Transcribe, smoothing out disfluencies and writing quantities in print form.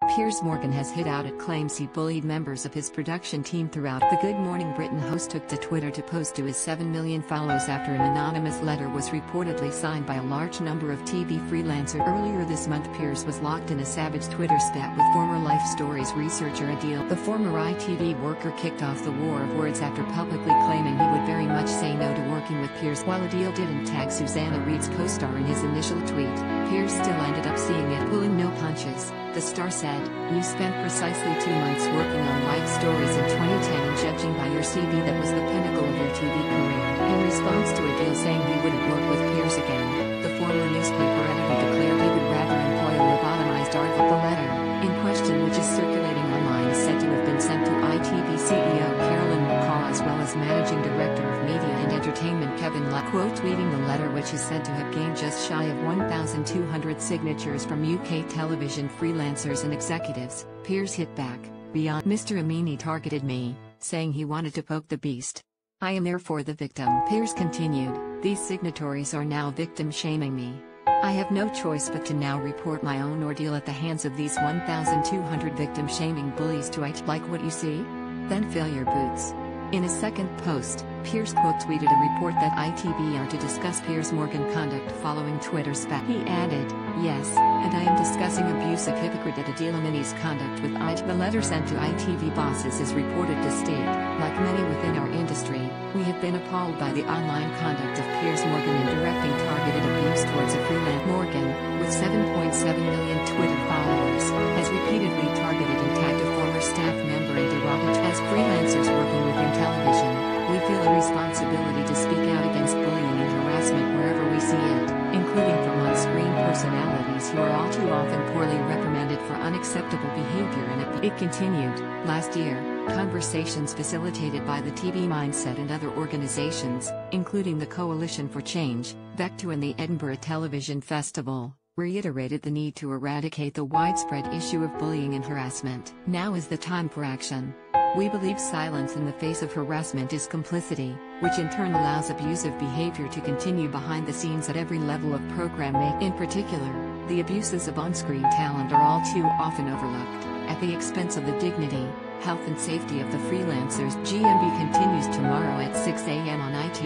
Piers Morgan has hit out at claims he bullied members of his production team throughout. The Good Morning Britain host took to Twitter to post to his 7 million followers after an anonymous letter was reportedly signed by a large number of TV freelancers. Earlier this month, Piers was locked in a savage Twitter spat with former Life Stories researcher Adil. The former ITV worker kicked off the war of words after publicly claiming he would very much say no to working with Piers. While Adil didn't tag Susanna Reid's co-star in his initial tweet, Piers still ended up seeing it. Pulling no punches, the star said, "You spent precisely 2 months working on Life Stories in 2010 and judging by your CV that was the pinnacle of your TV career." In response to Adil saying he wouldn't work with Piers again, the former newspaper editor declared he would rather employ a lobotomized article. The letter, in question which is circulating online, is said to have been sent to ITV CEO Carolyn McCaw as well as Managing Director of Media and Entertainment Kevin Luck. Quote-tweeting the letter, which is said to have gained just shy of 1,200 signatures from UK television freelancers and executives, Piers hit back, "Beyond Mr. Amini targeted me, saying he wanted to poke the beast. I am therefore the victim." Piers continued, "These signatories are now victim-shaming me. I have no choice but to now report my own ordeal at the hands of these 1,200 victim-shaming bullies. Do I like what you see? Then fill your boots." In a second post, Piers quote-tweeted a report that ITV are to discuss Piers Morgan conduct following Twitter spat. He added, "Yes, and I am discussing abusive hypocrite at Adil Amini's conduct with IT." The letter sent to ITV bosses is reported to state, "Like many within our industry, we have been appalled by the online conduct of Piers Morgan in directing targeted abuse towards a freelance." Morgan, with 7.7 million Twitter followers, has repeatedly targeted and tagged a former staff member in derogatory. As freelancers working within television, we feel a responsibility to speak out against bullying and harassment wherever we see it, including from on-screen personalities who are all too often poorly reprimanded for unacceptable behavior. And it continued. Last year, conversations facilitated by the TV Mindset and other organizations, including the Coalition for Change, Vectu and the Edinburgh Television Festival, reiterated the need to eradicate the widespread issue of bullying and harassment. Now is the time for action. We believe silence in the face of harassment is complicity, which in turn allows abusive behavior to continue behind the scenes at every level of program making. In particular, the abuses of on-screen talent are all too often overlooked, at the expense of the dignity, health and safety of the freelancers. GMB continues tomorrow at 6 a.m. on IT.